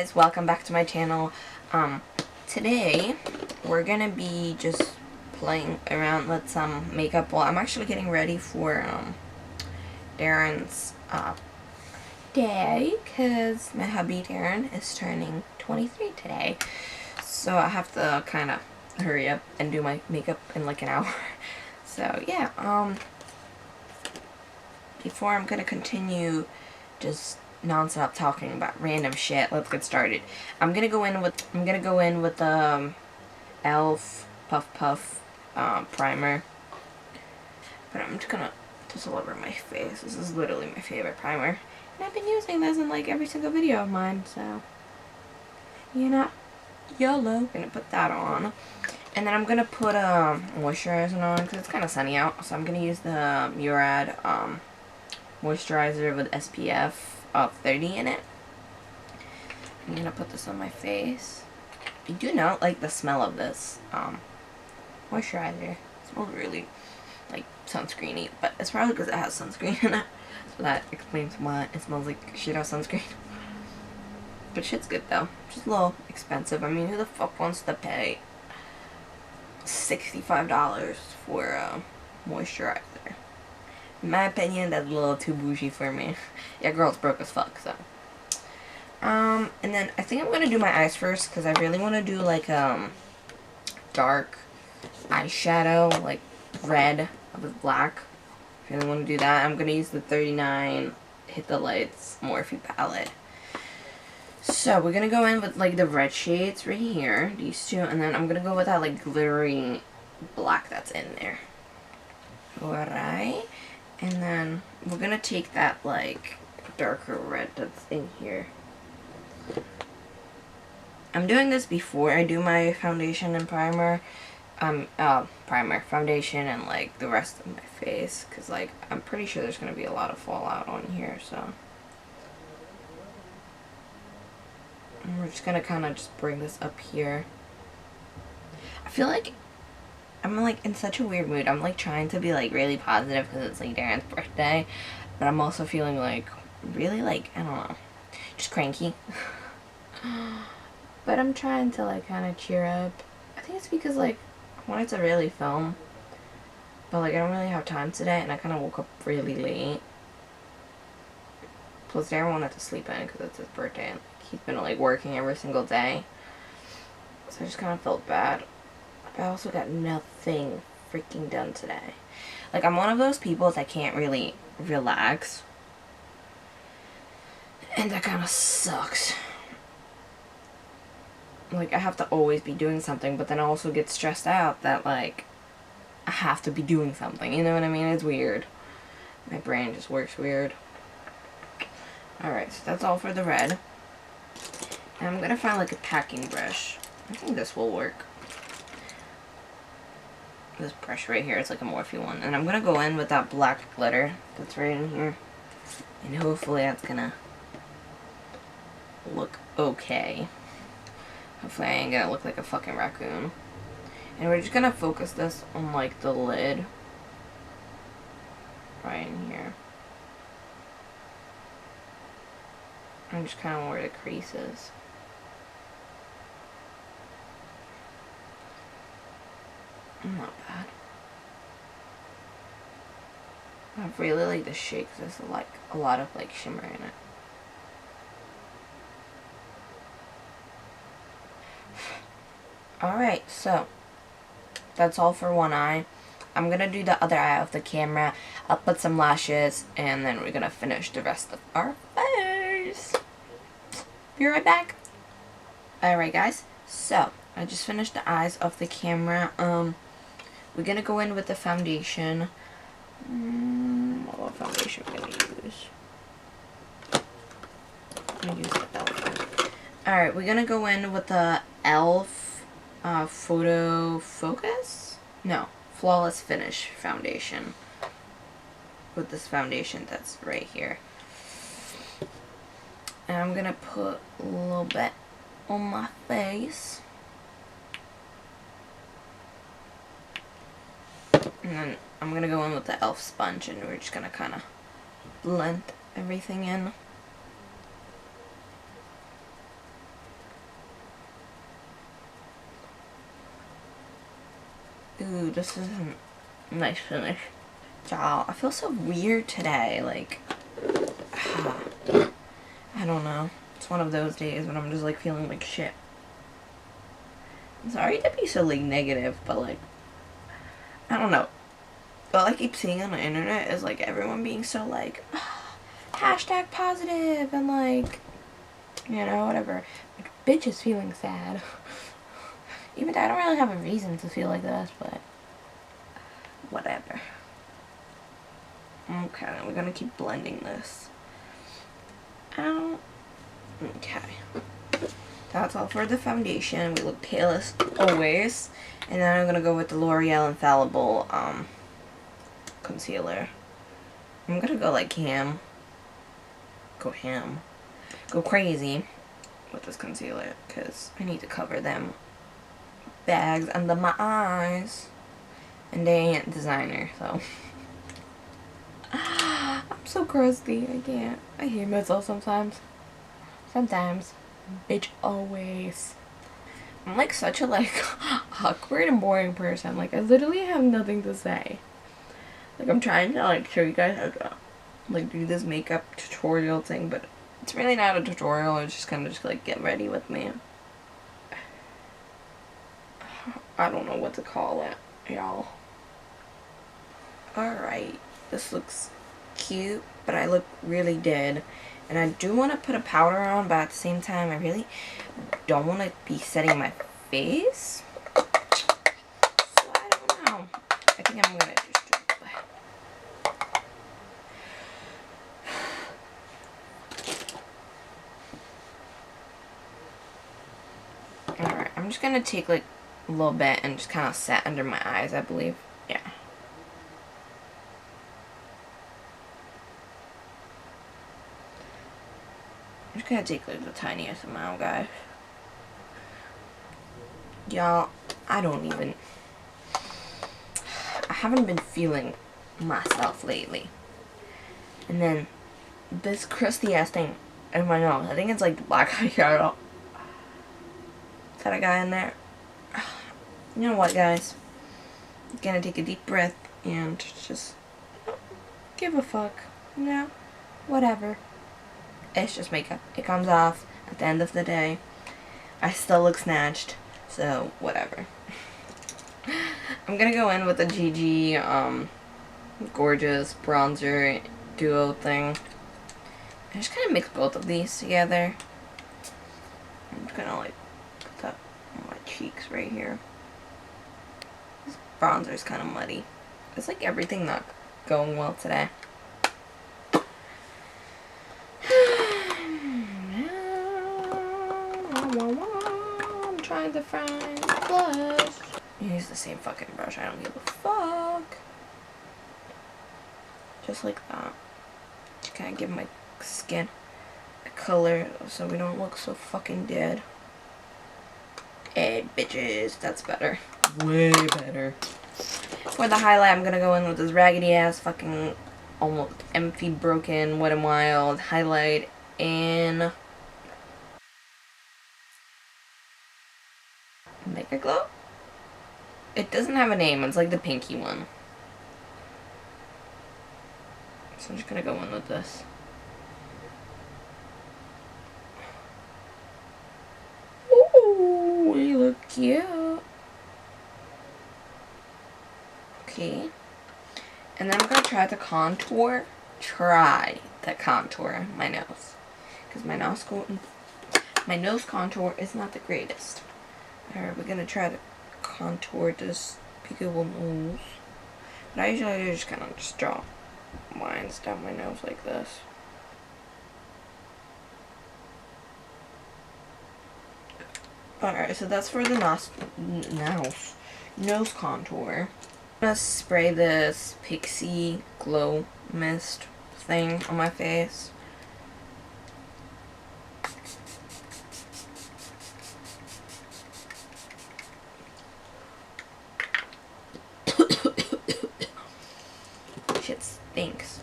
guys, welcome back to my channel. Today we're gonna be just playing around with some makeup. Well, I'm actually getting ready for Darren's day, because my hubby Darren is turning 23 today, so I have to kind of hurry up and do my makeup in like an hour. So yeah, before I'm gonna continue just non-stop talking about random shit, let's get started. I'm gonna go in with the Elf Puff Puff primer, but I'm just gonna just all over my face. This is literally my favorite primer, and I've been using this in like every single video of mine, so you know, YOLO. Gonna put that on, and then I'm gonna put moisturizer on because it's kind of sunny out, so I'm gonna use the Murad moisturizer with SPF of 30 in it. I'm gonna put this on my face. I do not like the smell of this moisturizer. It smells really like sunscreeny, but it's probably because it has sunscreen in it, so that explains why it smells like shit out sunscreen. But shit's good though. Just a little expensive. I mean, who the fuck wants to pay $65 for moisturizer? In my opinion, that's a little too bougie for me. Yeah, girl's broke as fuck, so. And then I think I'm gonna do my eyes first, because I really want to do like dark eyeshadow, like red with black. I really want to do that. I'm gonna use the 39 Hit the Lights Morphe palette. So we're gonna go in with like the red shades right here, these two, and then I'm gonna go with that like glittery black that's in there. Alright. And then we're gonna take that like darker red that's in here. I'm doing this before I do my foundation and primer. Foundation and like the rest of my face, because like I'm pretty sure there's gonna be a lot of fallout on here, so. And we're just gonna kind of just bring this up here. I feel like I'm like in such a weird mood. I'm like trying to be like really positive because it's like Darren's birthday, but I'm also feeling like really like, I don't know, just cranky. But I'm trying to like kind of cheer up. I think it's because like I wanted to really film, but like I don't really have time today, and I kind of woke up really late. Plus Darren wanted to sleep in because it's his birthday, and like, he's been like working every single day, so I just kind of felt bad. I also got nothing freaking done today. Like, I'm one of those people that can't really relax, and that kind of sucks. Like, I have to always be doing something, but then I also get stressed out that, like, I have to be doing something. You know what I mean? It's weird. My brain just works weird. Alright, so that's all for the red. And I'm gonna find, like, a packing brush. I think this will work. This brush right here, it's like a Morphe one, and I'm gonna go in with that black glitter that's right in here, and hopefully that's gonna look okay. Hopefully I ain't gonna look like a fucking raccoon. And we're just gonna focus this on like the lid right in here, and just kind of where the crease is. Not bad. I really like the shade because there's like a lot of like shimmer in it. Alright, so that's all for one eye. I'm gonna do the other eye of the camera. I'll put some lashes, and then we're gonna finish the rest of our face. Be right back. Alright guys, so I just finished the eyes of the camera. We're gonna go in with the foundation. What foundation we're gonna use? I'm gonna use the Elf. Alright, we're gonna go in with the Elf Photo Focus? No, Flawless Finish foundation. With this foundation that's right here. And I'm gonna put a little bit on my face. And then I'm going to go in with the e.l.f. sponge, and we're just going to kind of blend everything in. Ooh, this isn't a nice finish. Y'all, I feel so weird today. Like, I don't know. It's one of those days when I'm just like feeling like shit. I'm sorry to be so like negative, but like, I don't know. All I keep seeing on the internet is like everyone being so like, hashtag positive and like, you know, whatever. Like, bitch is feeling sad. Even though I don't really have a reason to feel like this, but whatever. Okay, we're gonna keep blending this out. Okay. That's all for the foundation. We look pale as always. And then I'm gonna go with the L'Oreal Infallible concealer. I'm gonna go like ham. Go ham. Go crazy with this concealer because I need to cover them bags under my eyes. And they ain't designer, so. I'm so crusty. I can't. I hate myself sometimes. Sometimes. Bitch, always. I'm like such a like awkward and boring person. Like I literally have nothing to say. Like I'm trying to like show you guys how to like do this makeup tutorial thing, but it's really not a tutorial. It's just kind of just like get ready with me. I don't know what to call it, y'all. Alright, this looks cute, but I look really dead. And I do want to put a powder on, but at the same time, I really don't want to be setting my face. So I don't know. I think I'm going to just do it. Alright, I'm just going to take like a little bit and just kind of set under my eyes, I believe. Yeah. I'm just gonna take like the tiniest amount, guys. Y'all, I haven't been feeling myself lately. And then this crusty ass thing in my nose. I think it's like the black eye shadow. Is that a guy in there? You know what, guys? I'm gonna take a deep breath and just give a fuck. You know? Whatever. It's just makeup. It comes off at the end of the day. I still look snatched, so whatever. I'm gonna go in with the GG gorgeous bronzer duo thing. I just kind of mix both of these together. I'm just gonna like put that on my cheeks right here. This bronzer is kind of muddy. It's like everything not going well today. I'm trying to find blush. Use the same fucking brush. I don't give a fuck. Just like that. Just kind of give my skin a color so we don't look so fucking dead. Hey, bitches. That's better. Way better. For the highlight, I'm gonna go in with this raggedy ass fucking almost empty, broken, Wet n Wild highlight in Mega Glow? It doesn't have a name. It's like the pinky one. So I'm just gonna go in with this. Ooh, you look cute. Okay. And then I'm gonna try to contour. Try to contour my nose. Because my nose contour is not the greatest. Alright, we're gonna try to contour this peekable nose. But I usually just kind of just draw lines down my nose like this. Alright, so that's for the nose contour. I'm gonna spray this Pixie Glow Mist thing on my face. Shit stinks.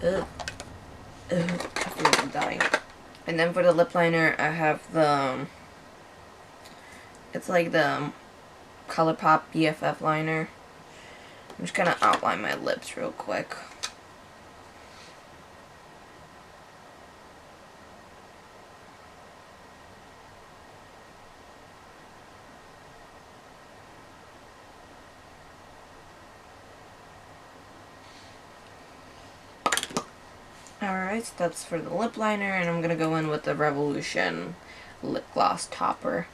Ugh. Ugh. I feel like I'm dying. And then for the lip liner, I have the, it's like the ColourPop BFF liner. I'm just gonna outline my lips real quick. Alright, so that's for the lip liner, and I'm gonna go in with the Revolution lip gloss topper.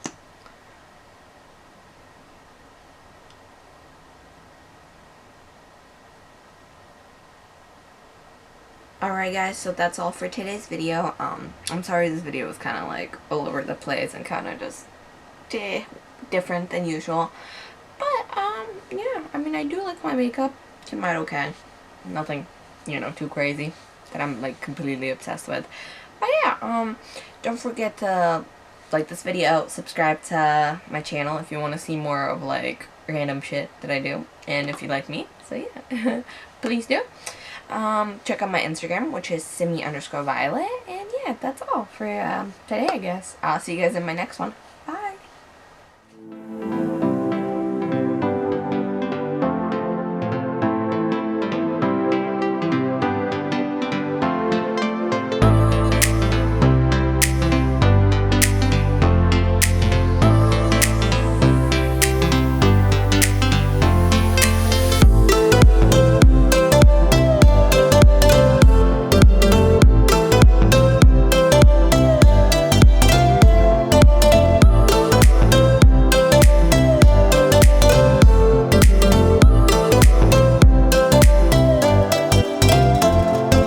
Alright guys, so that's all for today's video. I'm sorry this video was kind of like all over the place and kind of just different than usual. But, yeah, I mean, I do like my makeup. Came out okay. Nothing, you know, too crazy that I'm like completely obsessed with. But yeah, don't forget to like this video, subscribe to my channel if you want to see more of like random shit that I do, and if you like me, so yeah, please do. Check out my Instagram, which is Simi_Violet, and yeah, that's all for today, I guess. I'll see you guys in my next one.